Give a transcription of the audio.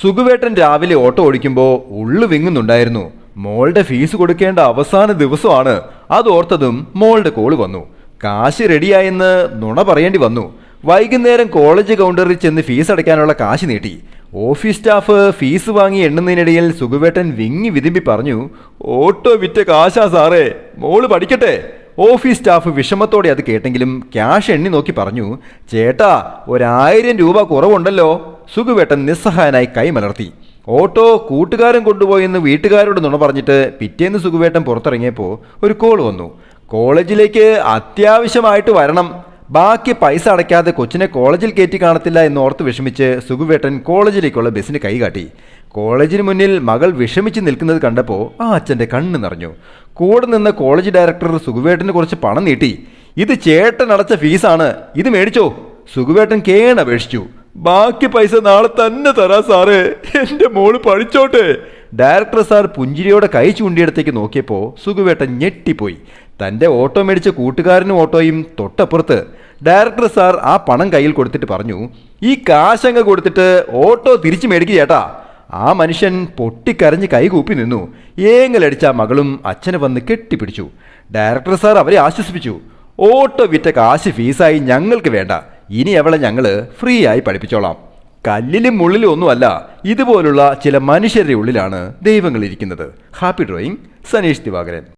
സുഖുവേട്ടൻ രാവിലെ ഓട്ടോ ഓടിക്കുമ്പോൾ ഉള്ളു വിങ്ങുന്നുണ്ടായിരുന്നു. മോളുടെ ഫീസ് കൊടുക്കേണ്ട അവസാന ദിവസമാണ്. അതോർത്തതും മോളുടെ കോള് വന്നു. കാശ് റെഡിയായെന്ന് നുണ പറയേണ്ടി വന്നു. വൈകുന്നേരം കോളേജ് കൗണ്ടറിൽ ചെന്ന് ഫീസ് അടയ്ക്കാനുള്ള കാശ് നീട്ടി. ഓഫീസ് സ്റ്റാഫ് ഫീസ് വാങ്ങി എണ്ണുന്നതിനിടയിൽ സുഖുവേട്ടൻ വിങ്ങി വിതുമ്പി പറഞ്ഞു, ഓട്ടോ വിറ്റ കാശാ സാറേ, മോള് പഠിക്കട്ടെ. ഓഫീസ് സ്റ്റാഫ് വിഷമത്തോടെ അത് കേട്ടെങ്കിലും ക്യാഷ് എണ്ണി നോക്കി പറഞ്ഞു, ചേട്ടാ 1000 രൂപ കുറവുണ്ടല്ലോ. സുഖുവേട്ടൻ നിസ്സഹായനായി കൈമലർത്തി. ഓട്ടോ കൂട്ടുകാരൻ കൊണ്ടുപോയെന്ന് വീട്ടുകാരോട് നുണ പറഞ്ഞിട്ട് പിറ്റേന്ന് സുഖുവേട്ടൻ പുറത്തിറങ്ങിയപ്പോൾ ഒരു കോൾ വന്നു. കോളേജിലേക്ക് അത്യാവശ്യമായിട്ട് വരണം. ബാക്കി പൈസ അടയ്ക്കാതെ കൊച്ചിനെ കോളേജിൽ കയറ്റി കാണത്തില്ല എന്നോർത്ത് വിഷമിച്ച് സുഖുവേട്ടൻ കോളേജിലേക്കുള്ള ബസ്സിന് കൈകാട്ടി. കോളേജിന് മുന്നിൽ മകൾ വിഷമിച്ച് നിൽക്കുന്നത് കണ്ടപ്പോൾ ആ അച്ഛൻ്റെ കണ്ണ് നിറഞ്ഞു. കൂടെ നിന്ന കോളേജ് ഡയറക്ടർ സുഖുവേട്ടന് കുറച്ച് പണം നീട്ടി. ഇത് ചേട്ടൻ അടച്ച ഫീസാണ്, ഇത് മേടിച്ചോ. സുഖുവേട്ടൻ കേണപേക്ഷിച്ചു. ബാക്കി പൈസ നാളെ തന്നെ തരാ സാറേ, എൻ്റെ മോള് പഠിച്ചോട്ടെ. ഡയറക്ടർ സാർ പുഞ്ചിരിയോടെ കൈ ചൂണ്ടിയിടത്തേക്ക് നോക്കിയപ്പോൾ സുഖുവേട്ടൻ ഞെട്ടിപ്പോയി. തൻ്റെ ഓട്ടോ മേടിച്ച കൂട്ടുകാരനും ഓട്ടോയും തൊട്ടപ്പുറത്ത്. ഡയറക്ടർ സാർ ആ പണം കയ്യിൽ കൊടുത്തിട്ട് പറഞ്ഞു, ഈ കാശങ്ങ് കൊടുത്തിട്ട് ഓട്ടോ തിരിച്ചു മേടിക്കുക ചേട്ടാ. ആ മനുഷ്യൻ പൊട്ടിക്കരഞ്ഞ് കൈകൂപ്പി നിന്നു. ഏങ്ങലടിച്ച മകളും അച്ഛനെ വന്ന് കെട്ടിപ്പിടിച്ചു. ഡയറക്ടർ സാർ അവരെ ആശ്വസിപ്പിച്ചു. ഓട്ടോ വിറ്റ കാശ് ഫീസായി ഞങ്ങൾക്ക് വേണ്ട, ഇനി അവളെ ഞങ്ങൾ ഫ്രീ ആയി പഠിപ്പിച്ചോളാം. കല്ലിലും മുള്ളിലും ഒന്നുമല്ല, ഇതുപോലുള്ള ചില മനുഷ്യരുടെ ഉള്ളിലാണ് ദൈവങ്ങൾ ഇരിക്കുന്നത്. Happy drawing, Saneesh Divakaran.